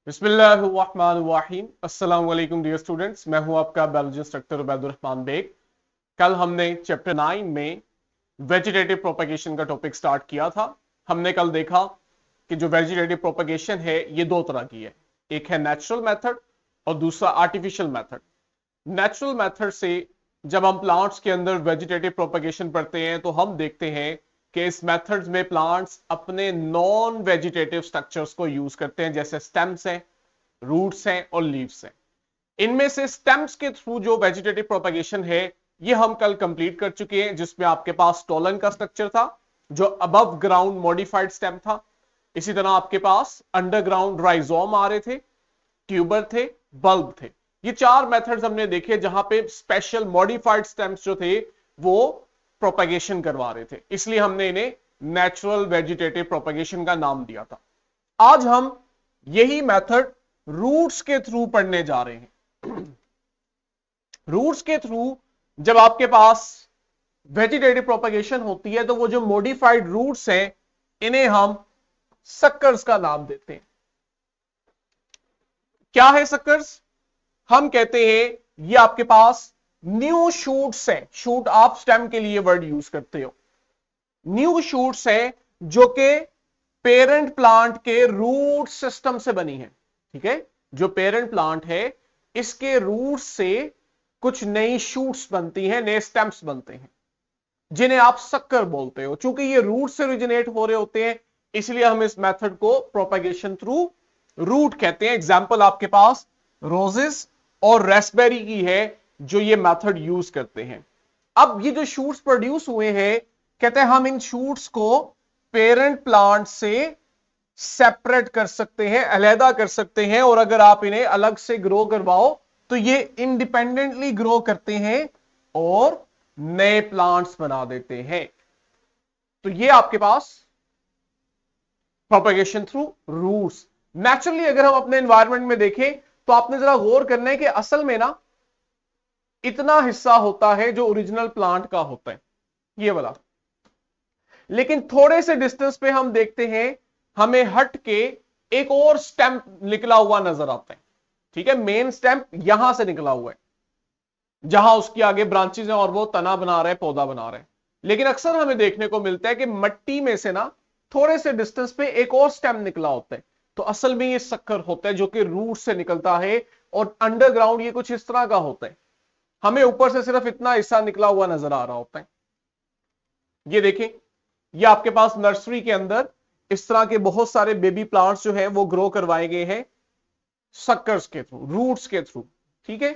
बिस्मिल्लाहिर्रहमानिर्रहीम। अस्सलाम वालेकुम डियर स्टूडेंट्स, मैं हूं आपका बायोलॉजी इंस्ट्रक्टर उबैदुर रहमान बेग। कल हमने चैप्टर 9 में वेजिटेटिव प्रोपेगेशन का टॉपिक स्टार्ट किया था। हमने कल देखा कि जो वेजिटेटिव प्रोपेगेशन है ये दो तरह की है, एक है नेचुरल मेथड और दूसरा आर्टिफिशियल मेथड। नेचुरल मेथड से जब हम प्लांट्स के अंदर वेजिटेटिव प्रोपेगेशन पढ़ते हैं तो हम देखते हैं कि इस मेथड्स में प्लांट्स अपने नॉन वेजिटेटिव स्ट्रक्चर्स को यूज करते हैं, जैसे स्टेम्स हैं, रूट्स हैं और लीव्स हैं। इनमें से स्टेम्स के थ्रू जो वेजिटेटिव प्रोपेगेशन है ये हम कल कंप्लीट कर चुके हैं, जिसमें आपके पास स्टोलन का स्ट्रक्चर था जो अबव ग्राउंड मॉडिफाइड स्टेम था। इसी तरह आपके पास अंडरग्राउंड राइजोम आ रहे थे, ट्यूबर थे, बल्ब थे। ये चार मेथड्स हमने देखे जहां पे स्पेशल मॉडिफाइड स्टेम्स जो थे वो प्रोपेगेशन करवा रहे थे, इसलिए हमने इन्हें नेचुरल वेजिटेटिव प्रोपेगेशन का नाम दिया था। आज हम यही मेथड रूट्स के थ्रू पढ़ने जा रहे हैं। रूट्स के थ्रू जब आपके पास वेजिटेटिव प्रोपेगेशन होती है तो वो जो मॉडिफाइड रूट्स हैं इन्हें हम सक्कर्स का नाम देते हैं। क्या है सक्कर्स? हम कहते हैं ये आपके पास न्यू शूट्स हैं। शूट आप स्टेम के लिए वर्ड यूज करते हो। न्यू शूट्स हैं जो कि पेरेंट प्लांट के रूट सिस्टम से बनी है। ठीक है, जो पेरेंट प्लांट है इसके रूट से कुछ नई शूट्स बनती हैं, नए स्टेम्स बनते हैं, जिन्हें आप सक्कर बोलते हो। चूंकि ये रूट से ओरिजिनेट हो रहे होते हैं इसलिए हम इस मेथड को प्रोपेगेशन थ्रू रूट कहते हैं। एग्जाम्पल आपके पास रोजेस और रेस्पबेरी की है जो ये मेथड यूज करते हैं। अब ये जो शूट्स प्रोड्यूस हुए हैं, कहते हैं हम इन शूट्स को पेरेंट प्लांट से सेपरेट कर सकते हैं, अलहदा कर सकते हैं, और अगर आप इन्हें अलग से ग्रो करवाओ तो ये इंडिपेंडेंटली ग्रो करते हैं और नए प्लांट्स बना देते हैं। तो ये आपके पास प्रोपेगेशन थ्रू रूट्स। नेचुरली अगर हम अपने एनवायरनमेंट में देखें तो आपने जरा गौर करना है कि असल में ना इतना हिस्सा होता है जो ओरिजिनल प्लांट का होता है, ये वाला, लेकिन थोड़े से डिस्टेंस पे हम देखते हैं हमें हट के एक और स्टेम निकला हुआ नजर आता है। ठीक है, मेन स्टेम यहां से निकला हुआ है जहां उसकी आगे ब्रांचेस हैं और वो तना बना रहे हैं, पौधा बना रहे हैं। लेकिन अक्सर हमें देखने को मिलता है कि मिट्टी में से ना थोड़े से डिस्टेंस पे एक और स्टेम निकला होता है। तो असल में ये सक्कर होता है जो कि रूट से निकलता है, और अंडरग्राउंड ये कुछ इस तरह का होता है। हमें ऊपर से सिर्फ इतना हिस्सा निकला हुआ नजर आ रहा होता है। ये देखें, ये आपके पास नर्सरी के अंदर इस तरह के बहुत सारे बेबी प्लांट्स जो है वो ग्रो करवाए गए हैं सक्कर्स के थ्रू, रूट्स के थ्रू। ठीक है,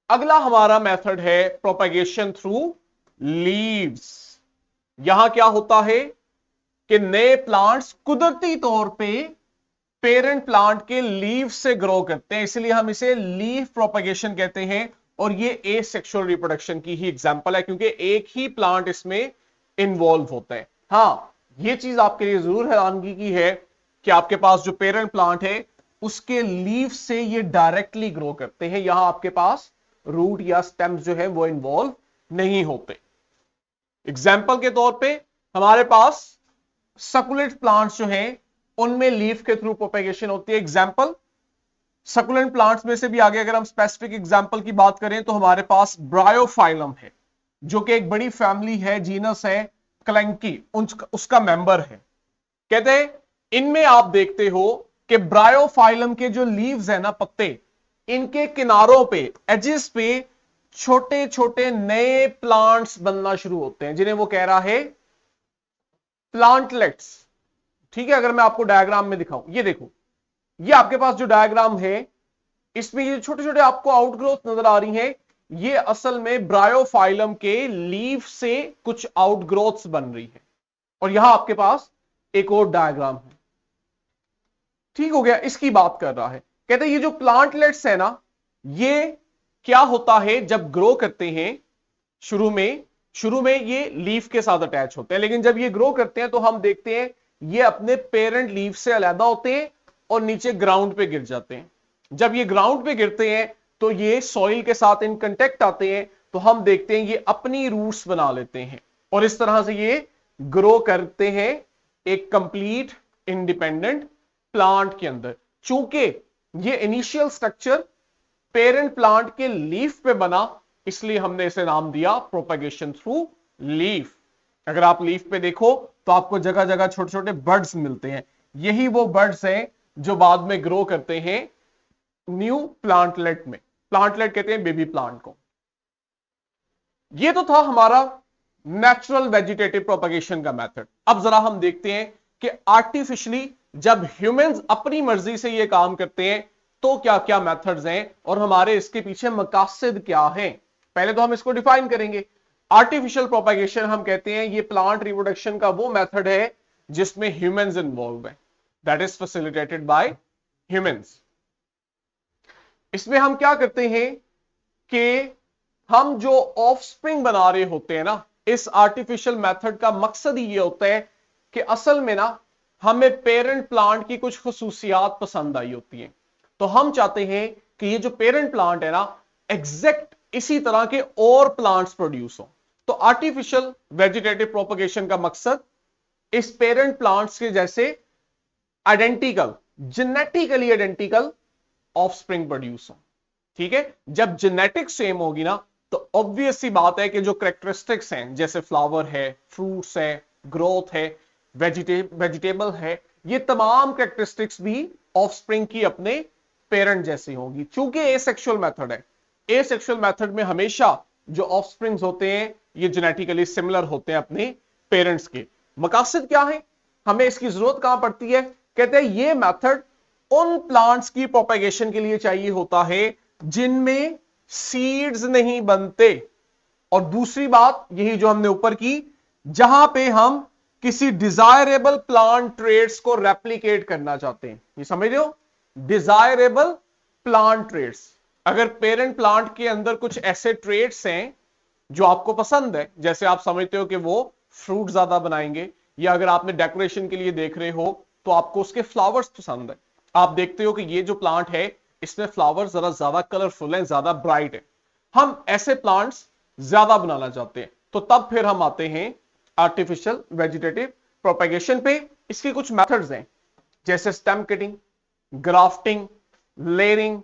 अगला हमारा मेथड है प्रोपेगेशन थ्रू लीव्स। यहां क्या होता है कि नए प्लांट्स कुदरती तौर पे पेरेंट प्लांट के लीव से ग्रो करते हैं, इसलिए हम इसे लीफ प्रोपेगेशन कहते हैं। और ये एसेक्सुअल रिप्रोडक्शन की ही एग्जांपल है, क्योंकि एक ही प्लांट इसमें इन्वॉल्व होता है। हां, ये चीज आपके लिए जरूर हैरानगी की है कि आपके पास जो पेरेंट प्लांट है उसके लीव से ये डायरेक्टली ग्रो करते हैं, यहां आपके पास रूट या स्टेम्स जो है वो इन्वॉल्व नहीं होते। एग्जाम्पल के तौर पे हमारे पास सकुलेंट प्लांट्स जो हैं उनमें लीफ के थ्रू प्रोपेगेशन होती है। एग्जाम्पल सकुलेंट प्लांट्स में से भी आगे अगर हम स्पेसिफिक एग्जाम्पल की बात करें तो हमारे पास ब्रायोफाइलम है जो कि एक बड़ी फैमिली है, जीनस है क्लैंकी, उसका मेंबर है। कहते हैं इनमें आप देखते हो कि ब्रायोफाइलम के जो लीव्स है ना, पत्ते, इनके किनारों पे, एजेस पे छोटे छोटे नए प्लांट्स बनना शुरू होते हैं, जिन्हें वो कह रहा है प्लांटलेट्स। ठीक है, अगर मैं आपको डायग्राम में दिखाऊं, ये देखो, ये आपके पास जो डायग्राम है इसमें ये छोटे छोटे आपको आउटग्रोथ नजर आ रही हैं, ये असल में ब्रायोफाइलम के लीफ से कुछ आउटग्रोथ्स बन रही है। और यहां आपके पास एक और डायग्राम है। ठीक हो गया, इसकी बात कर रहा है। कहते हैं ये जो प्लांटलेट्स है ना, ये क्या होता है जब ग्रो करते हैं, शुरू में ये लीफ के साथ अटैच होते हैं, लेकिन जब ये ग्रो करते हैं तो हम देखते हैं ये अपने पेरेंट लीफ से अलग होते हैं और नीचे ग्राउंड पे गिर जाते हैं। जब ये ग्राउंड पे गिरते हैं तो ये सॉइल के साथ इन कांटेक्ट आते हैं, तो हम देखते हैं ये अपनी रूट्स बना लेते हैं और इस तरह से ये ग्रो करते हैं एक कंप्लीट इंडिपेंडेंट प्लांट के अंदर। चूंकि ये इनिशियल स्ट्रक्चर पेरेंट प्लांट के लीफ पे बना, इसलिए हमने इसे नाम दिया प्रोपेगेशन थ्रू लीफ। अगर आप लीफ पे देखो तो आपको जगह जगह छोटे छोटे बर्ड्स मिलते हैं, यही वो बर्ड्स हैं जो बाद में ग्रो करते हैं न्यू प्लांटलेट में। प्लांटलेट कहते हैं बेबी प्लांट को। ये तो था हमारा नेचुरल वेजिटेटिव प्रोपेगेशन का मेथड। अब जरा हम देखते हैं कि आर्टिफिशियली जब ह्यूमंस अपनी मर्जी से ये काम करते हैं तो क्या क्या मेथड्स हैं और हमारे इसके पीछे मकासद क्या हैं। पहले तो हम इसको डिफाइन करेंगे। आर्टिफिशियल प्रोपेगेशन हम कहते हैं ये प्लांट रिप्रोडक्शन का वो मेथड है जिसमें ह्यूमंस इन्वॉल्व है, that is facilitated bye humans. इसमें हम क्या करते हैं कि हम जो ऑफस्प्रिंग बना रहे होते हैं ना, इस आर्टिफिशियल मेथड का मकसद ही ये होता है कि असल में ना हमें पेरेंट प्लांट की कुछ खुसूसियात पसंद आई होती हैं, तो हम चाहते हैं कि ये जो पेरेंट प्लांट है ना एग्जैक्ट इसी तरह के और प्लांट्स प्रोड्यूस हो। तो आर्टिफिशियल वेजिटेटिव प्रोपेगेशन का मकसद इस पेरेंट प्लांट्स के जैसे identical, genetically identical offspring produce हो। ठीक है, जब जेनेटिक सेम होगी ना तो ऑब्वियस सी बात है कि जो कैरेक्टरिस्टिक्स हैं जैसे फ्लावर है, फ्रूट्स है, ग्रोथ है, वेजिटेबल है, ये तमाम कैरेक्टरिस्टिक्स भी ऑफस्प्रिंग की अपने पेरेंट जैसी होगी। चूंकि एसेक्सुअल मेथड है, एसेक्सुअल मेथड में हमेशा जो ऑफस्प्रिंग्स होते हैं ये जेनेटिकली सिमिलर होते हैं अपने पेरेंट्स के। मकासद क्या है, हमें इसकी जरूरत कहां पड़ती है, कहते हैं ये मेथड उन प्लांट्स की प्रोपेगेशन के लिए चाहिए होता है जिनमें सीड्स नहीं बनते, और दूसरी बात यही जो हमने ऊपर की, जहां पे हम किसी डिजायरेबल प्लांट ट्रेड्स को रेप्लिकेट करना चाहते हैं। ये समझ रहे हो, डिजायरेबल प्लांट ट्रेड्स। अगर पेरेंट प्लांट के अंदर कुछ ऐसे ट्रेड्स हैं जो आपको पसंद है, जैसे आप समझते हो कि वो फ्रूट ज्यादा बनाएंगे, या अगर आपने डेकोरेशन के लिए देख रहे हो तो आपको उसके फ्लावर्स पसंद है, आप देखते हो कि ये जो प्लांट है इसमें फ्लावर्स जरा ज्यादा कलरफुल हैं, ज्यादा ब्राइट है, हम ऐसे प्लांट्स ज्यादा बनाना चाहते हैं, तो तब फिर हम आते हैं आर्टिफिशियल वेजिटेटिव प्रोपेगेशन पे। इसके कुछ मेथड्स हैं जैसे stem cutting, grafting, layering,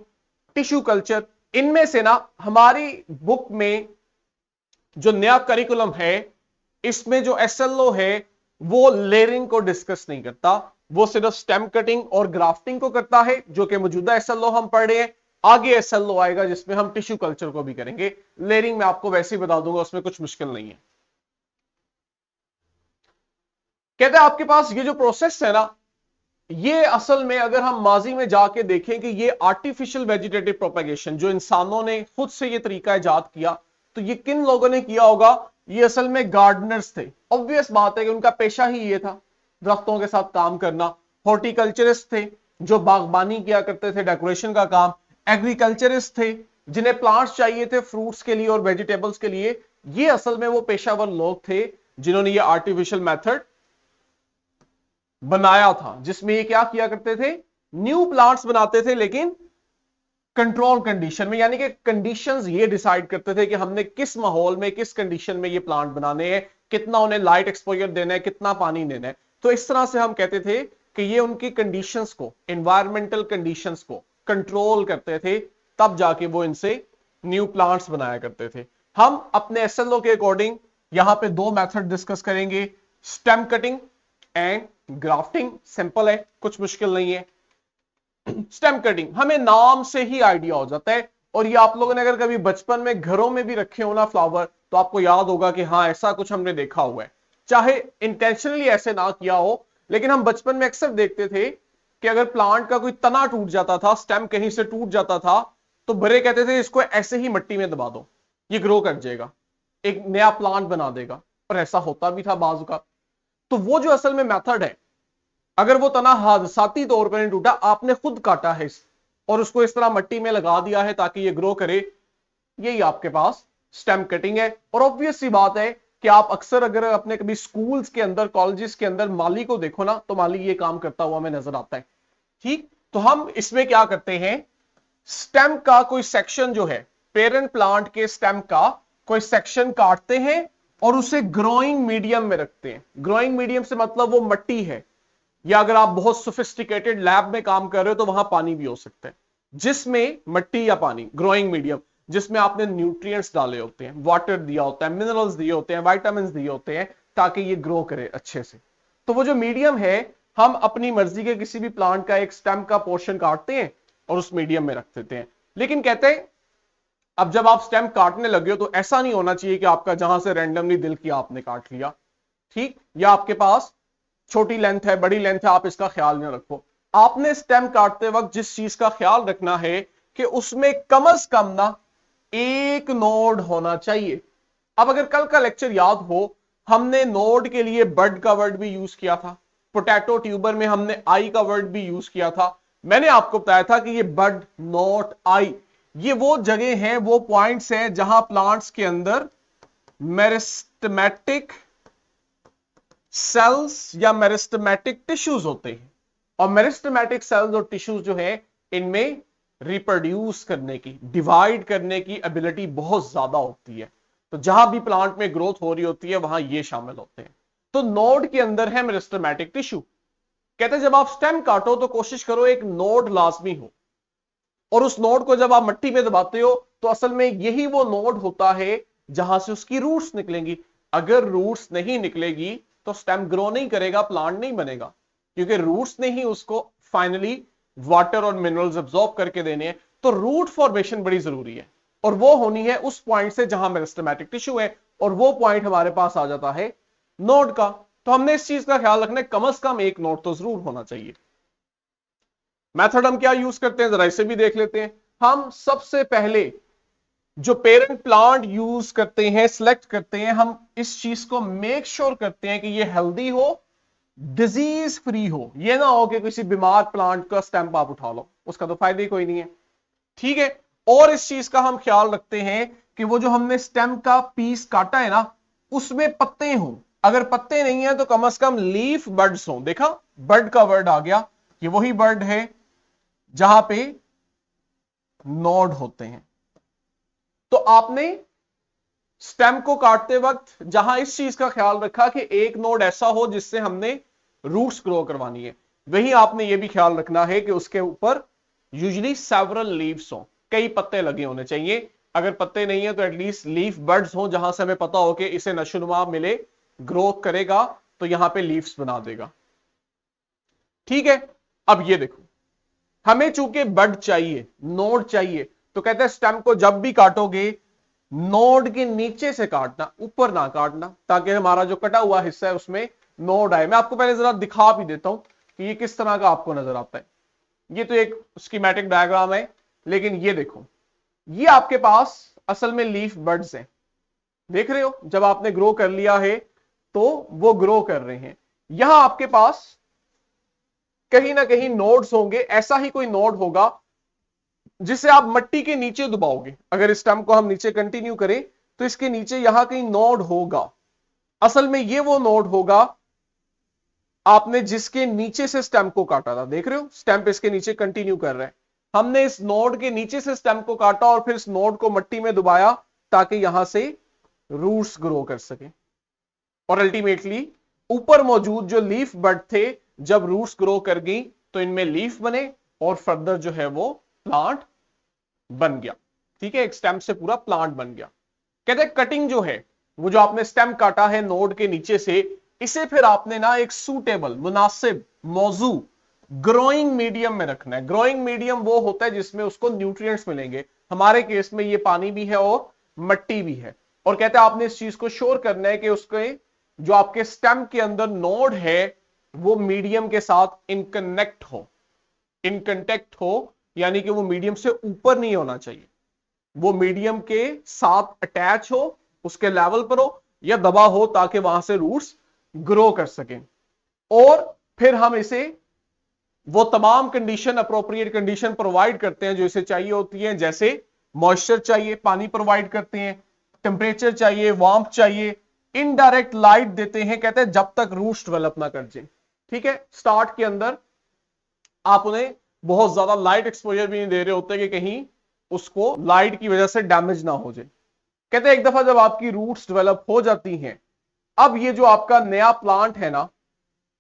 tissue culture. इनमें से ना हमारी बुक में जो नया करिकुलम है इसमें जो एसएलओ है वो लेयरिंग को डिस्कस नहीं करता, वो सिर्फ स्टेम कटिंग और ग्राफ्टिंग को करता है, जो कि मौजूदा एसएलओ हम पढ़ रहे हैं। आगे एसएलओ आएगा जिसमें हम टिश्यू कल्चर को भी करेंगे। लेयरिंग में आपको वैसे ही बता दूंगा, उसमें कुछ मुश्किल नहीं है। कहते हैं आपके पास ये जो प्रोसेस है ना, ये असल में अगर हम माजी में जाके देखें कि ये आर्टिफिशियल वेजिटेटिव प्रोपेगेशन जो इंसानों ने खुद से ये तरीका इजाद किया, तो ये किन लोगों ने किया होगा, ये असल में गार्डनर्स थे। ऑब्वियस बात है कि उनका पेशा ही ये था, दरख्तों के साथ काम करना। हॉर्टिकल्चरिस्ट थे जो बागबानी किया करते थे, डेकोरेशन का काम। एग्रीकल्चरिस्ट थे जिन्हें प्लांट्स चाहिए थे फ्रूट्स के लिए और वेजिटेबल्स के लिए। ये असल में वो पेशावर लोग थे जिन्होंने ये आर्टिफिशियल मेथड बनाया था, जिसमें ये क्या किया करते थे, न्यू प्लांट्स बनाते थे लेकिन कंट्रोल कंडीशन में, यानी कि कंडीशंस ये डिसाइड करते थे कि हमने किस माहौल में, किस कंडीशन में ये प्लांट बनाने हैं, कितना उन्हें लाइट एक्सपोजर देना है, कितना पानी देना है। तो इस तरह से हम कहते थे कि ये उनकी कंडीशंस को, एनवायरमेंटल कंडीशंस को कंट्रोल करते थे, तब जाके वो इनसे न्यू प्लांट्स बनाया करते थे। हम अपने एसएलओ के अकॉर्डिंग यहां पे दो मेथड डिस्कस करेंगे, stem cutting and grafting. Simple है, कुछ मुश्किल नहीं है। स्टेम कटिंग हमें नाम से ही आइडिया हो जाता है, और ये आप लोगों ने अगर कभी बचपन में घरों में भी रखे हो ना फ्लावर, तो आपको याद होगा कि हाँ ऐसा कुछ हमने देखा हुआ है, चाहे इंटेंशनली ऐसे ना किया हो, लेकिन हम बचपन में अक्सर देखते थे कि अगर प्लांट का कोई तना टूट जाता था, स्टेम कहीं से टूट जाता था, तो बड़े कहते थे इसको ऐसे ही मिट्टी में दबा दो, ये ग्रो कर जाएगा, एक नया प्लांट बना देगा। और ऐसा होता भी था बाजू का। तो वो जो असल में मेथड है, अगर वो तना हादसाती तौर पर नहीं टूटा, आपने खुद काटा है और उसको इस तरह मिट्टी में लगा दिया है ताकि ये ग्रो करे, यही आपके पास स्टेम कटिंग है। और ऑब्वियस सी बात है कि आप अक्सर अगर अपने कभी स्कूल्स के अंदर, कॉलेजेस के अंदर माली को देखो ना, तो माली ये काम करता हुआ हमें नजर आता है। ठीक, तो हम इसमें क्या करते हैं, स्टेम का कोई सेक्शन जो है, पेरेंट प्लांट के स्टेम का कोई सेक्शन काटते हैं और उसे ग्रोइंग मीडियम में रखते हैं। ग्रोइंग मीडियम से मतलब वो मट्टी है या अगर आप बहुत सोफिस्टिकेटेड लैब में काम कर रहे हो तो वहां पानी भी हो सकता है, जिसमें मिट्टी या पानी, ग्रोइंग मीडियम, जिसमें आपने न्यूट्रिएंट्स डाले होते हैं, वाटर दिया होता है, मिनरल्स दिए होते हैं, वाइटामिन दिए होते हैं, ताकि ये ग्रो करे अच्छे से। तो वो जो मीडियम है, हम अपनी मर्जी के किसी भी प्लांट का एक स्टेम का पोर्शन काटते हैं और उस मीडियम में रख देते हैं। लेकिन कहते हैं अब जब आप स्टेम काटने लगे हो तो ऐसा नहीं होना चाहिए कि आपका जहां से रैंडमली दिल किया आपने काट लिया, ठीक, या आपके पास छोटी लेंथ है, बड़ी लेंथ है, आप इसका ख्याल न रखो। आपने स्टेम काटते वक्त जिस चीज का ख्याल रखना है कि उसमें कम से कम ना एक नोड होना चाहिए। अब अगर कल का लेक्चर याद हो, हमने नोड के लिए बड का वर्ड भी यूज किया था, पोटैटो ट्यूबर में हमने आई का वर्ड भी यूज किया था। मैंने आपको बताया था कि ये बड नॉट आई, ये वो जगह हैं, वो पॉइंट्स हैं जहां प्लांट्स के अंदर मेरिस्टेमेटिक सेल्स या मेरिस्टेमेटिक टिश्यूज होते हैं। और मेरिस्टेमेटिक सेल्स और टिश्यूज जो है, इनमें रिप्रोड्यूस करने की, डिवाइड करने की एबिलिटी बहुत ज्यादा होती है। तो जहां भी प्लांट में ग्रोथ हो रही होती है वहां ये शामिल होते हैं। तो नोड के अंदर है मेरिस्टेमेटिक टिश्यू। कहते हैं जब आप स्टेम काटो तो कोशिश करो एक नोड लाजमी हो, और उस नोड को जब आप मिट्टी में दबाते हो तो असल में यही वो नोड होता है जहां से उसकी रूट्स निकलेंगी। अगर रूट्स नहीं निकलेगी तो स्टेम ग्रो नहीं करेगा, प्लांट नहीं बनेगा, क्योंकि रूट्स ने ही उसको फाइनली वाटर और मिनरल्स अब्सॉर्ब करके देने हैं। तो रूट फॉर्मेशन बड़ी जरूरी है, और वो होनी है उस पॉइंट से जहां मेरिस्टेमेटिक टिश्यू है, और वो पॉइंट हमारे पास आ जाता है नोड का। तो हमने इस चीज का ख्याल रखना है, कम से कम एक नोड तो जरूर होना चाहिए। मेथड हम क्या यूज करते हैं, जरा इसे भी देख लेते हैं। हम सबसे पहले जो पेरेंट प्लांट यूज करते हैं, सिलेक्ट करते हैं, हम इस चीज को मेक श्योर करते हैं कि ये हेल्दी हो, डिजीज फ्री हो। ये ना हो कि किसी बीमार प्लांट का स्टेम आप उठा लो, उसका तो फायदा ही कोई नहीं है, ठीक है। और इस चीज का हम ख्याल रखते हैं कि वो जो हमने स्टेम का पीस काटा है ना, उसमें पत्ते हों। अगर पत्ते नहीं है तो कम से कम लीफ बर्ड्स हों। देखा, बर्ड का वर्ड आ गया, ये वही बर्ड है जहां पे नोड होते हैं। तो आपने स्टेम को काटते वक्त जहां इस चीज का ख्याल रखा कि एक नोड ऐसा हो जिससे हमने रूट्स ग्रो करवानी है, वहीं आपने यह भी ख्याल रखना है कि उसके ऊपर यूजुअली सेवरल लीव्स हो, कई पत्ते लगे होने चाहिए। अगर पत्ते नहीं है तो एटलीस्ट लीफ बर्ड्स हो, जहां से हमें पता हो कि इसे नशोनुमा मिले, ग्रोथ करेगा तो यहां पे लीव्स बना देगा, ठीक है। अब ये देखो, हमें चूंकि बड चाहिए, नोड चाहिए, तो कहते हैं स्टेम को जब भी काटोगे नोड के नीचे से काटना, ऊपर ना काटना, ताकि हमारा जो कटा हुआ हिस्सा है उसमें नोड आए। मैं आपको पहले जरा दिखा भी देता हूं कि ये किस तरह का आपको नजर आता है। ये तो एक स्कीमेटिक डायग्राम है, लेकिन ये देखो, ये आपके पास असल में लीफ बर्ड्स हैं, देख रहे हो। जब आपने ग्रो कर लिया है तो वो ग्रो कर रहे हैं। यहां आपके पास कहीं ना कहीं नोड्स होंगे, ऐसा ही कोई नोड होगा जिसे आप मिट्टी के नीचे दबाओगे। अगर इस स्टेम को हम नीचे कंटिन्यू करें तो इसके नीचे यहां कहीं नोड होगा। असल में ये वो नोड होगा आपने जिसके नीचे से स्टेम को काटा था। देख रहे हो, स्टेम इसके नीचे कंटिन्यू कर रहा है। हमने इस नोड के नीचे से स्टेम को काटा और फिर इस नोड को मिट्टी में दबाया ताकि यहां से रूट्स ग्रो कर सके, और अल्टीमेटली ऊपर मौजूद जो लीफ बड थे, जब रूट्स ग्रो कर गई तो इनमें लीफ बने और फर्दर जो है वो प्लांट बन गया, ठीक है। एक स्टेम से पूरा प्लांट बन गया। कहते हैं कटिंग जो है, वो जो आपने स्टेम काटा है नोड के नीचे से, इसे फिर आपने ना एक सूटेबल, मुनासिब, मौजू ग्रोइंग मीडियम में रखना है। ग्रोइंग मीडियम वो होता है जिसमें उसको न्यूट्रिएंट्स मिलेंगे। हमारे केस में ये पानी भी है और मिट्टी भी है। और कहते हैं आपने इस चीज को श्योर करना है कि उसके जो आपके स्टेम के अंदर नोड है वो मीडियम के साथ इनकनेक्ट हो, इनकंटेक्ट हो, यानी कि वो मीडियम से ऊपर नहीं होना चाहिए, वो मीडियम के साथ अटैच हो, उसके लेवल पर हो या दबा हो, ताकि वहां से रूट्स ग्रो कर सकें। और फिर हम इसे वो तमाम कंडीशन, अप्रोप्रिएट कंडीशन प्रोवाइड करते हैं जो इसे चाहिए होती है। जैसे मॉइस्चर चाहिए, पानी प्रोवाइड करते हैं, टेम्परेचर चाहिए, वार्मथ चाहिए, इनडायरेक्ट लाइट देते हैं, कहते हैं जब तक रूट्स डेवलप ना कर जाए, ठीक है। स्टार्ट के अंदर आप उन्हें बहुत ज्यादा लाइट एक्सपोजर भी नहीं दे रहे होते कि कहीं उसको लाइट की वजह से डैमेज ना हो जाए। कहते हैं एक दफा जब आपकी रूट्स डेवलप हो जाती हैं, अब ये जो आपका नया प्लांट है ना,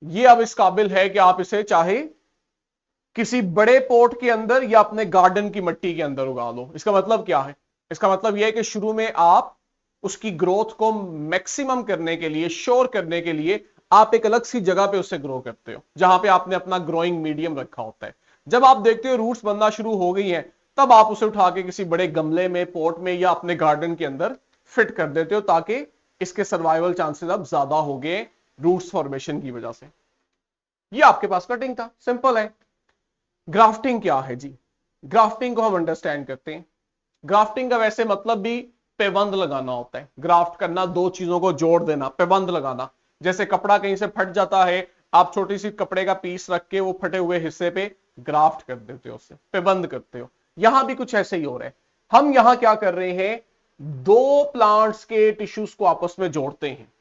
ये अब इस काबिल है कि आप इसे चाहे किसी बड़े पॉट के अंदर या अपने गार्डन की मिट्टी के अंदर उगा लो। इसका मतलब क्या है? इसका मतलब यह है कि शुरू में आप उसकी ग्रोथ को मैक्सिमम करने के लिए, श्योर करने के लिए आप एक अलग सी जगह पे उसे ग्रो करते हो, जहां पे आपने अपना ग्रोइंग मीडियम रखा होता है। जब आप देखते हो रूट्स बनना शुरू हो गई हैं, तब आप उसे उठा के किसी बड़े गमले में, पॉट में या अपने गार्डन के अंदर फिट कर देते हो, ताकि इसके सर्वाइवल चांसेस अब ज्यादा हो गए रूट्स फॉर्मेशन की वजह से। ये आपके पास कटिंग था, सिंपल है। ग्राफ्टिंग क्या है जी? ग्राफ्टिंग को हम अंडरस्टैंड करते हैं। ग्राफ्टिंग का वैसे मतलब भी पेबंद लगाना होता है। ग्राफ्ट करना, दो चीजों को जोड़ देना, पेबंद लगाना। जैसे कपड़ा कहीं से फट जाता है, आप छोटी सी कपड़े का पीस रख के वो फटे हुए हिस्से पे ग्राफ्ट कर देते हो, उससे पेबंद करते हो। यहां भी कुछ ऐसे ही हो रहा है। हम यहां क्या कर रहे हैं, दो प्लांट्स के टिश्यूज को आपस में जोड़ते हैं।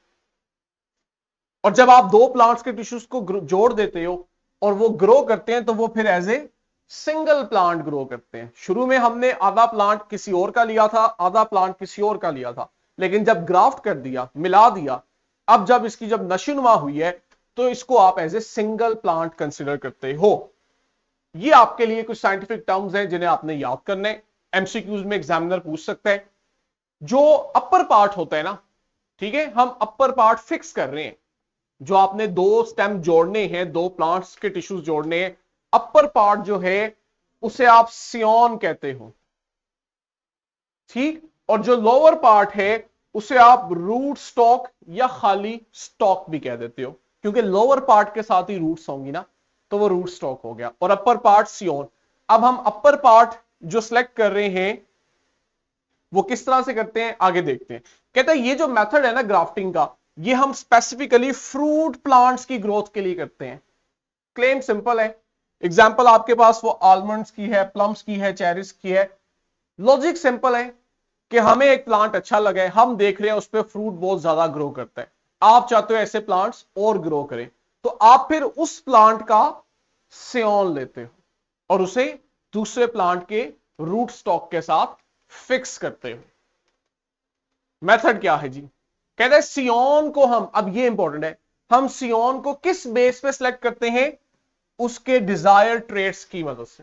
और जब आप दो प्लांट्स के टिश्यूज को जोड़ देते हो और वो ग्रो करते हैं, तो वो फिर as a single plant grow करते हैं। शुरू में हमने आधा प्लांट किसी और का लिया था, आधा प्लांट किसी और का लिया था, लेकिन जब ग्राफ्ट कर दिया, मिला दिया, अब जब इसकी जब नशोनुमा हुई है, तो इसको आप as a single plant consider करते हो। ये आपके लिए कुछ साइंटिफिक टर्म्स हैं जिन्हें आपने याद करना है। एमसीक्यूज में एग्जामिनर पूछ सकता है। जो अपर पार्ट होता है ना, ठीक है, हम अपर पार्ट फिक्स कर रहे हैं। जो आपने दो स्टेम जोड़ने हैं, दो प्लांट्स के टिश्यूज जोड़ने हैं, अपर पार्ट जो है उसे आप सियोन कहते हो, ठीक। और जो लोअर पार्ट है उसे आप रूट स्टॉक या खाली स्टॉक भी कह देते हो, क्योंकि लोअर पार्ट के साथ ही रूट्स होंगी ना, तो वो रूट स्टॉक हो गया। और अपर पार्ट सियोन। अब हम अपर पार्ट जो सिलेक्ट कर रहे हैं वो किस तरह से करते हैं, आगे देखते हैं। कहता है ये जो मेथड है ना ग्राफ्टिंग का, ये हम स्पेसिफिकली फ्रूट प्लांट्स की ग्रोथ के लिए करते हैं। क्लेम सिंपल है। एग्जांपल आपके पास वो आलमंड्स की है, प्लम्स की है, चेरीज की है। लॉजिक सिंपल है कि हमें एक प्लांट अच्छा लगा है, हम देख रहे हैं उस पर फ्रूट बहुत ज्यादा ग्रो करता है, आप चाहते हो ऐसे प्लांट्स और ग्रो करें, तो आप फिर उस प्लांट का सियोन लेते हो और उसे दूसरे प्लांट के रूट स्टॉक के साथ फिक्स करते हो। मेथड क्या है जी? कहते हैं सियोन को हम, अब ये इंपॉर्टेंट है, हम सियोन को किस बेस पे सिलेक्ट करते हैं? उसके डिजायर ट्रेट्स की मदद से,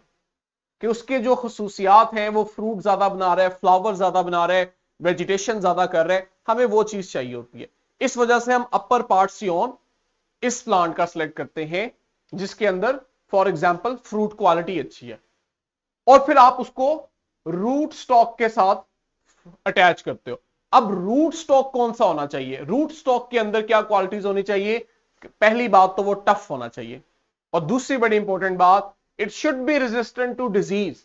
कि उसके जो खसूसियात हैं, वो फ्रूट ज्यादा बना रहा है, फ्लावर ज्यादा बना रहा है, वेजिटेशन ज्यादा कर रहा है, हमें वो चीज चाहिए होती है। इस वजह से हम अपर पार्ट सियोन इस प्लांट का सिलेक्ट करते हैं जिसके अंदर फॉर एग्जाम्पल फ्रूट क्वालिटी अच्छी है, और फिर आप उसको रूट स्टॉक के साथ अटैच करते हो। अब रूट स्टॉक कौन सा होना चाहिए? रूट स्टॉक के अंदर क्या क्वालिटीज होनी चाहिए? पहली बात तो वो टफ होना चाहिए, और दूसरी बड़ी इंपॉर्टेंट बात, it should be resistant to disease.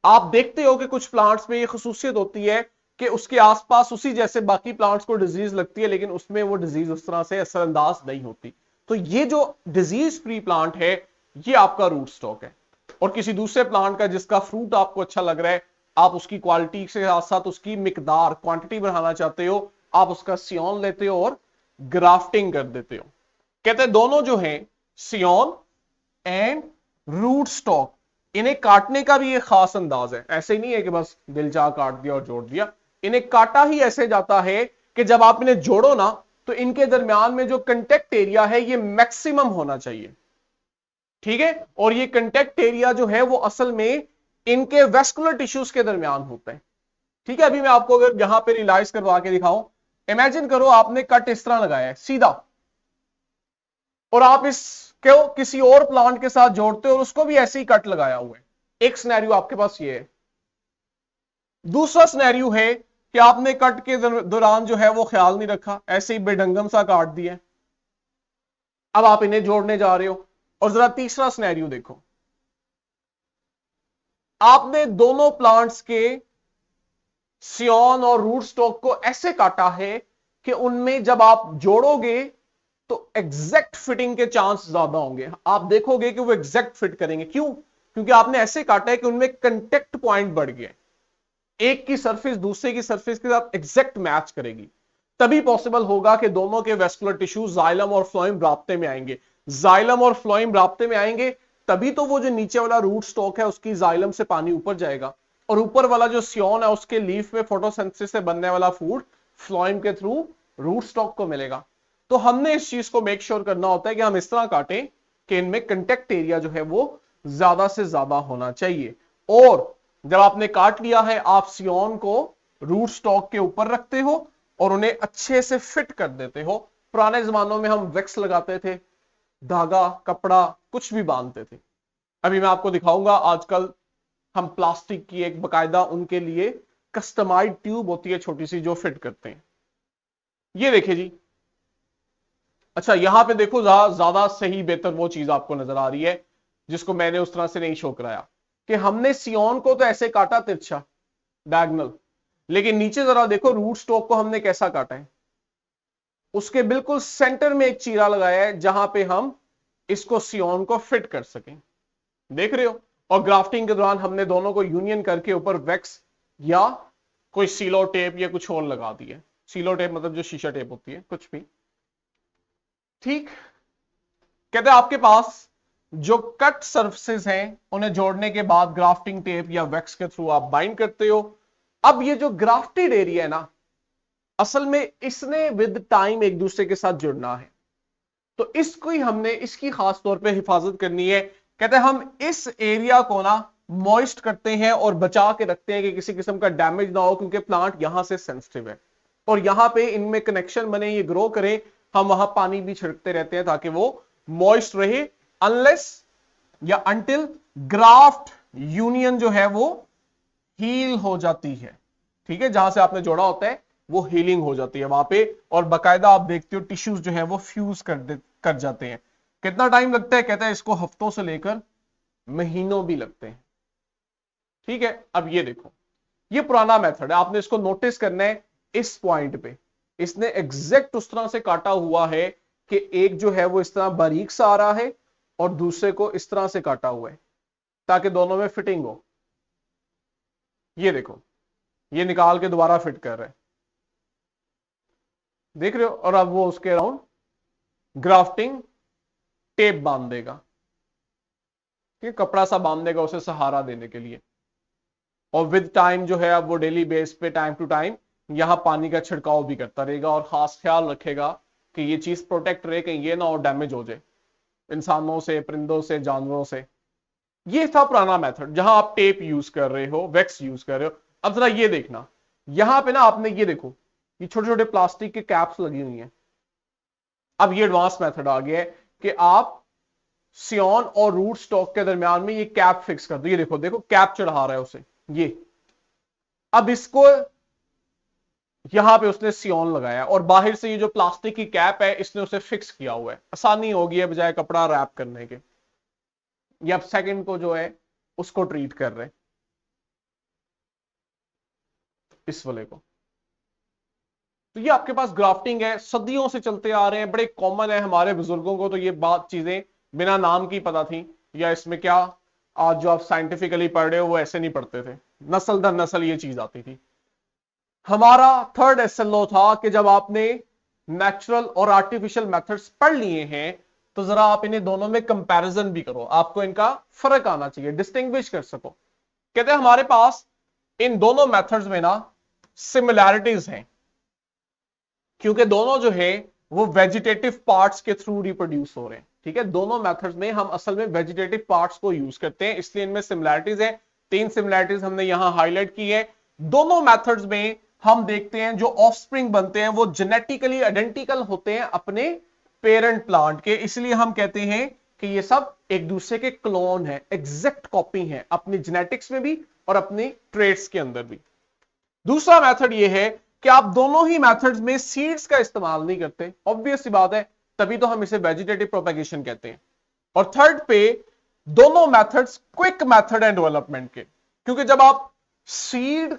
आप देखते हो कि कुछ प्लांट्स में ये खसूसियत होती है कि उसके आसपास उसी जैसे बाकी प्लांट्स को डिजीज लगती है, लेकिन उसमें वो डिजीज उस तरह से असरअंदाज नहीं होती। तो ये जो डिजीज फ्री प्लांट है, ये आपका रूट स्टॉक है। और किसी दूसरे प्लांट का जिसका फ्रूट आपको अच्छा लग रहा है, आप उसकी क्वालिटी के साथ साथ उसकी मिकदार, क्वांटिटी बढ़ाना चाहते हो, आप उसका सियोन लेते हो और ग्राफ्टिंग कर देते हो। कहते हैं दोनों जो है सियोन एंड रूट स्टॉक, इन्हें काटने का भी एक खास अंदाज है। ऐसे ही नहीं है कि बस दिल चाह काट दिया और जोड़ दिया। इन्हें काटा ही ऐसे जाता है कि जब आप इन्हें जोड़ो ना, तो इनके दरमियान में जो कंटेक्ट एरिया है ये मैक्सिमम होना चाहिए, ठीक है। और ये कंटेक्ट एरिया जो है वो असल में इनके वेस्कुलर टिश्यूज के दरमियान होता है, ठीक है। अभी मैं आपको अगर यहां पे रियलाइज करवा के दिखाऊं, इमेजिन करो आपने कट इस तरह लगाया है सीधा, और आप इसको किसी और प्लांट के साथ जोड़ते हो और उसको भी ऐसे ही कट लगाया हुआ है। एक सिनेरियो आपके पास ये है। दूसरा सिनेरियो है कि आपने कट के दौरान जो है वो ख्याल नहीं रखा, ऐसे ही बेढंगम सा काट दिया, अब आप इन्हें जोड़ने जा रहे हो। और जरा तीसरा सिनेरियो देखो, आपने दोनों प्लांट्स के सियोन और रूट स्टॉक को ऐसे काटा है कि उनमें जब आप जोड़ोगे तो एग्जैक्ट फिटिंग के चांस ज्यादा होंगे। आप देखोगे कि वो एग्जैक्ट फिट करेंगे। क्यों? क्योंकि आपने ऐसे काटा है कि उनमें कंटेक्ट पॉइंट बढ़ गए, एक की सरफेस दूसरे की सरफेस के साथ एग्जैक्ट मैच करेगी। तभी पॉसिबल होगा कि दोनों के वेस्कुलर टिश्यू जाइलम और फ्लोएम राब्ते में आएंगे। जाइलम और फ्लोएम राब्ते में आएंगे तभी तो वो जो नीचे वाला रूट स्टॉक है उसकी जाइलम से पानी ऊपर जाएगा, और ऊपर वाला जो सियोन है उसके लीफ में फोटोसिंथेसिस से बनने वाला फूड फ्लोएम के थ्रू रूट स्टॉक को मिलेगा। तो हमने इस चीज को मेक श्योर करना होता है कि हम इस तरह काटें कि इनमें कंटेक्ट एरिया जो है वो ज्यादा से ज्यादा होना चाहिए। और जब आपने काट लिया है, आप सियोन को रूट स्टॉक के ऊपर रखते हो और उन्हें अच्छे से फिट कर देते हो। पुराने जमानों में हम वैक्स लगाते थे, धागा, कपड़ा, कुछ भी बांधते थे। अभी मैं आपको दिखाऊंगा, आजकल हम प्लास्टिक की एक बकायदा उनके लिए कस्टमाइज्ड ट्यूब होती है छोटी सी, जो फिट करते हैं। ये देखिए जी। अच्छा, यहां पे देखो ज्यादा सही बेहतर वो चीज आपको नजर आ रही है जिसको मैंने उस तरह से नहीं शो कराया, कि हमने सियोन को तो ऐसे काटा तिरछा, डायगोनल, लेकिन नीचे जरा देखो रूट स्टॉक को हमने कैसा काटा है। उसके बिल्कुल सेंटर में एक चीरा लगाया है जहां पे हम इसको सियोन को फिट कर सकें। देख रहे हो? और ग्राफ्टिंग के दौरान हमने दोनों को यूनियन करके ऊपर वैक्स या कोई सीलो टेप या कुछ और लगा दिया। सीलो टेप मतलब जो शीशा टेप होती है, कुछ भी। ठीक। कहते हैं आपके पास जो कट सर्फेसिस हैं उन्हें जोड़ने के बाद ग्राफ्टिंग टेप या वैक्स के थ्रू आप बाइंड करते हो। अब ये जो ग्राफ्टेड एरिया है ना, असल में इसने विद टाइम एक दूसरे के साथ जुड़ना है, तो इसको ही हमने इसकी खास तौर पे हिफाजत करनी है। कहते हैं हम इस एरिया को ना मॉइस्ट करते हैं और बचा के रखते हैं कि किसी किस्म का डैमेज ना हो, क्योंकि प्लांट यहां से सेंसिटिव है और यहां पे इनमें कनेक्शन बने, ये ग्रो करे। हम वहां पानी भी छिड़कते रहते हैं ताकि वो मॉइस्ट रहे, अनलेस या अंटिल ग्राफ्ट यूनियन जो है वो हील हो जाती है। ठीक है, जहां से आपने जोड़ा होता है वो हीलिंग हो जाती है वहां पे, और बकायदा आप देखते हो टिश्यूज जो है वो फ्यूज कर जाते हैं। कितना टाइम लगता है? कहता है इसको हफ्तों से लेकर महीनों भी लगते हैं। ठीक है, अब ये देखो, ये पुराना मेथड है, आपने इसको नोटिस करना है। इस पॉइंट पे इसने एग्जैक्ट उस तरह से काटा हुआ है कि एक जो है वो इस तरह बारीक सा आ रहा है और दूसरे को इस तरह से काटा हुआ है ताकि दोनों में फिटिंग हो। ये देखो, ये निकाल के दोबारा फिट कर रहे हैं, देख रहे हो? और अब वो उसके अराउंड ग्राफ्टिंग टेप बांध देगा, ठीक है, कपड़ा सा बांध देगा उसे सहारा देने के लिए। और विद टाइम जो है अब वो डेली बेस पे टाइम टू टाइम यहां पानी का छिड़काव भी करता रहेगा और खास ख्याल रखेगा कि ये चीज प्रोटेक्ट रहे, कहीं ये ना हो डैमेज हो जाए इंसानों से, परिंदों से, जानवरों से। ये था पुराना मेथड जहां आप टेप यूज कर रहे हो, वैक्स यूज कर रहे हो। अब जरा ये देखना, यहां पे ना आपने ये देखो, ये छोटे छोटे प्लास्टिक के कैप्स लगी हुई हैं। अब ये एडवांस मेथड आ गया है कि आप सियोन और रूट स्टॉक के दरमियान में ये कैप फिक्स कर दो। ये देखो, देखो कैप चढ़ा रहा है उसे ये। अब इसको यहां पे उसने सियोन लगाया और बाहर से ये जो प्लास्टिक की कैप है इसने उसे फिक्स किया हुआ है। आसानी होगी है बजाय कपड़ा रैप करने के। ये अब सेकंड को जो है उसको ट्रीट कर रहे हैं, इस वाले को। तो ये आपके पास ग्राफ्टिंग है, सदियों से चलते आ रहे हैं, बड़े कॉमन है। हमारे बुजुर्गों को तो ये बात चीजें बिना नाम की पता थी, या इसमें क्या आज जो आप साइंटिफिकली पढ़ रहे हो वो ऐसे नहीं पढ़ते थे, नस्ल दर नस्ल ये चीज आती थी। हमारा थर्ड एसएलओ था कि जब आपने नेचुरल और आर्टिफिशियल मेथड्स पढ़ लिए हैं तो जरा आप इन्हें दोनों में कंपैरिजन भी करो, आपको इनका फर्क आना चाहिए, डिस्टिंग्विश कर सको। कहते हैं हमारे पास इन दोनों मेथड्स में ना सिमिलैरिटीज हैं, क्योंकि दोनों जो है वो वेजिटेटिव पार्ट्स के थ्रू रिप्रोड्यूस हो रहे हैं। ठीक है, दोनों मेथड्स में हम असल में वेजिटेटिव पार्ट्स को यूज करते हैं, इसलिए इनमें सिमिलैरिटीज है। 3 सिमिलैरिटीज हमने यहां हाईलाइट की है। दोनों मेथड्स में हम देखते हैं जो ऑफस्प्रिंग बनते हैं वो जेनेटिकली आइडेंटिकल होते हैं अपने पेरेंट प्लांट के, इसलिए हम कहते हैं कि ये सब एक दूसरे के क्लोन है, एग्जैक्ट कॉपी है अपनी जेनेटिक्स में भी और अपनी ट्रेट्स के अंदर भी। दूसरा मेथड ये है कि आप दोनों ही मेथड्स में सीड्स का इस्तेमाल नहीं करते, ऑब्वियस सी बात है, तभी तो हम इसे वेजिटेटिव प्रोपेगेशन कहते हैं। और थर्ड पे दोनों मेथड्स क्विक मेथड है डेवलपमेंट के, क्योंकि जब आप सीड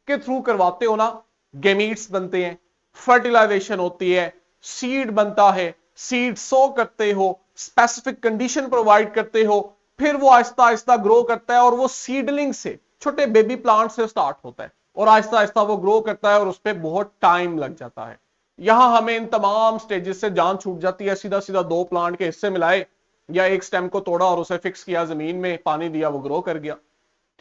के थ्रू करवाते हो ना, गेमीट्स बनते हैं, फर्टिलाइजेशन होती है, सीड बनता है, सीड सो करते हो, स्पेसिफिक कंडीशन प्रोवाइड करते हो, फिर वो आहिस्ता आहिस्ता ग्रो करता है और वो सीडलिंग से, छोटे बेबी प्लांट से स्टार्ट होता है और आहिस्ता आहिस्ता वो ग्रो करता है और उस पर बहुत टाइम लग जाता है। यहां हमें इन तमाम स्टेजेस से जान छूट जाती है, सीधा सीधा 2 प्लांट के हिस्से मिलाए या एक स्टेम को तोड़ा और उसे फिक्स किया, जमीन में पानी दिया, वो ग्रो कर गया।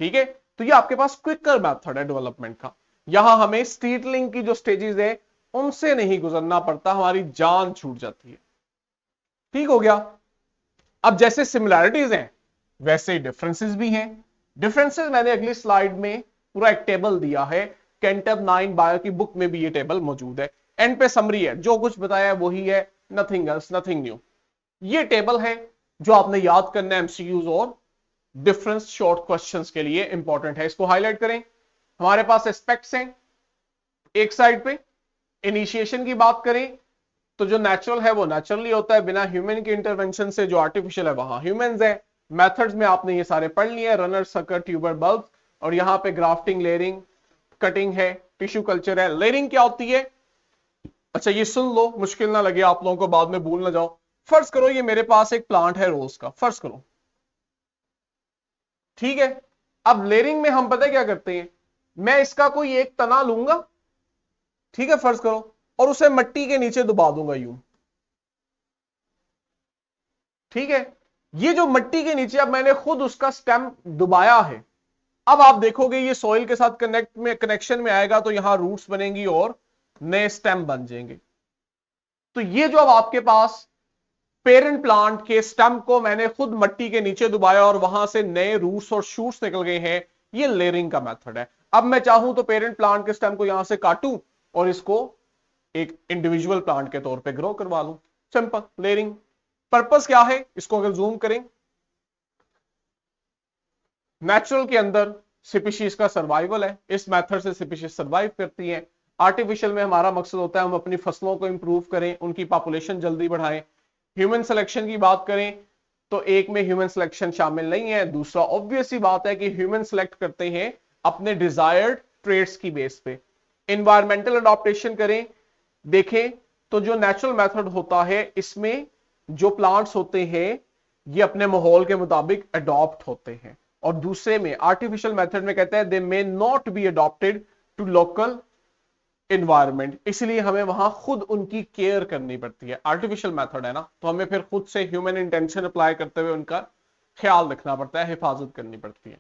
ठीक है, तो ये आपके पास क्विकर मेथड है डेवलपमेंट का। यहां हमें सीडलिंग की जो स्टेजेस है उनसे नहीं गुजरना पड़ता, हमारी जान छूट जाती है। ठीक हो गया। अब जैसे सिमिलैरिटीज हैं वैसे ही डिफरेंसेस भी हैं। डिफरेंसेस मैंने अगली स्लाइड में पूरा एक टेबल दिया है, कैंटब 9 बायो की बुक में भी ये टेबल मौजूद है। एंड पे समरी है, जो कुछ बताया है वही है, नथिंग एल्स, नथिंग न्यू। ये टेबल है जो आपने याद करना है एमसीक्यूज और डिफरेंस शॉर्ट क्वेश्चंस के लिए इंपॉर्टेंट है। इसको हाईलाइट करें। हमारे पास एस्पेक्ट्स हैं एक साइड पे। इनिशिएशन की बात करें तो जो नेचुरल है वो नेचुरली होता है बिना ह्यूमन के इंटरवेंशन से, जो आर्टिफिशियल है वहां ह्यूमंस है। मेथड्स में आपने ये सारे पढ़ लिए, रनर, सकर, ट्यूबर, बल्ब। और यहां पे ग्राफ्टिंग, लेयरिंग, कटिंग है, टिश्यू कल्चर है। लेयरिंग क्या होती है? अच्छा ये सुन लो, मुश्किल ना लगे आप लोगों को, बाद में भूल ना जाओ। फर्ज करो ये मेरे पास एक प्लांट है रोज का, फर्ज करो, ठीक है। अब लेयरिंग में हम पता है क्या करते हैं, मैं इसका कोई एक तना लूंगा, ठीक है, फर्ज करो, और उसे मिट्टी के नीचे दबा दूंगा यूं, ठीक है। ये जो मिट्टी के नीचे अब मैंने खुद उसका स्टेम दबाया है, अब आप देखोगे ये सॉइल के साथ कनेक्शन में आएगा तो यहां रूट्स बनेंगी और नए स्टेम बन जाएंगे। तो ये जो अब आपके पास पेरेंट प्लांट के स्टेम को मैंने खुद मिट्टी के नीचे दबाया और वहां से नए रूट्स और शूट्स निकल गए हैं, ये लेयरिंग का मेथड है। अब मैं चाहूं तो पेरेंट प्लांट के स्टेम को यहां से काटूं और इसको एक इंडिविजुअल प्लांट के तौर पे ग्रो करवा लूं। Simple layering. पर्पस क्या है, इसको अगर जूम करें, नेचुरल के अंदर स्पीशीज का सर्वाइवल है, इस मेथड से स्पीशीज सर्वाइव करती है। आर्टिफिशियल में हमारा मकसद होता है हम अपनी फसलों को इंप्रूव करें, उनकी पॉपुलेशन जल्दी बढ़ाएं। ह्यूमन सिलेक्शन की बात करें तो एक में ह्यूमन सिलेक्शन शामिल नहीं है। दूसरा ऑब्वियस सी बात है कि ह्यूमन सिलेक्ट करते हैं अपने डिजायर्ड ट्रेड्स की बेस पे। इन्वायरमेंटल अडॉप्टेशन करें, देखें तो जो नेचुरल मेथड होता है इसमें जो प्लांट्स होते हैं ये अपने माहौल के मुताबिक अडॉप्ट होते हैं, और दूसरे में आर्टिफिशियल मेथड में कहते हैं they may not be adopted to local environment, इसलिए हमें वहां खुद उनकी केयर करनी पड़ती है। आर्टिफिशियल मेथड है ना, तो हमें फिर खुद से ह्यूमन इंटेंशन अप्लाई करते हुए उनका ख्याल रखना पड़ता है, हिफाजत करनी पड़ती है।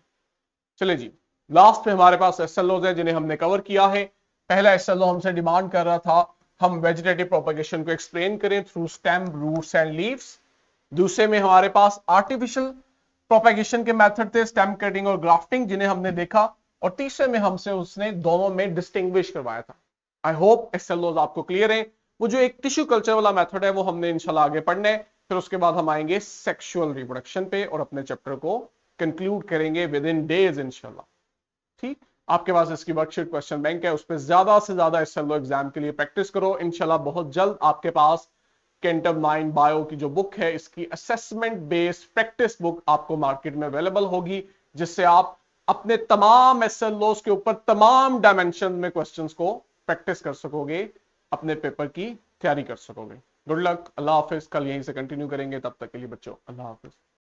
चले जी, लास्ट में हमारे पास एसएलओ है जिन्हें हमने कवर किया है। पहला एसएलओ हमसे डिमांड कर रहा था हम वेजिटेटिव प्रोपेगेशन को एक्सप्लेन करें through stem, roots and leaves. दूसरे में हमारे पास आर्टिफिशियल प्रोपेगेशन के मेथड थे, स्टेम कटिंग और ग्राफ्टिंग, जिन्हें हमने देखा। और तीसरे में हमसे उसने दोनों में डिस्टिंग्विश करवाया था। आई होप एसएलओ आपको क्लियर है। वो जो एक टिश्यू कल्चर वाला मेथड है वो हमने इंशाल्लाह आगे पढ़ना है, फिर उसके बाद हम आएंगे सेक्सुअल रिप्रोडक्शन पे और अपने चैप्टर को कंक्लूड करेंगे विद इन डेज इंशाल्लाह। ठीक, आपके पास इसकी वर्कशीट क्वेश्चन बैंक है, उस पर ज्यादा से ज्यादा एसएलओ एग्जाम के लिए प्रैक्टिस करो। इंशाल्लाह बहुत जल्द आपके पास कैंटब 9 बायो की जो बुक है इसकी असेसमेंट बेस्ड प्रैक्टिस बुक आपको मार्केट में अवेलेबल होगी, जिससे आप अपने तमाम एसएलओस के ऊपर तमाम डायमेंशन में क्वेश्चंस को प्रैक्टिस कर सकोगे, अपने पेपर की तैयारी कर सकोगे। गुड लक, अल्लाह हाफिज। कल यहीं से कंटिन्यू करेंगे, तब तक के लिए बच्चों अल्लाह हाफिज।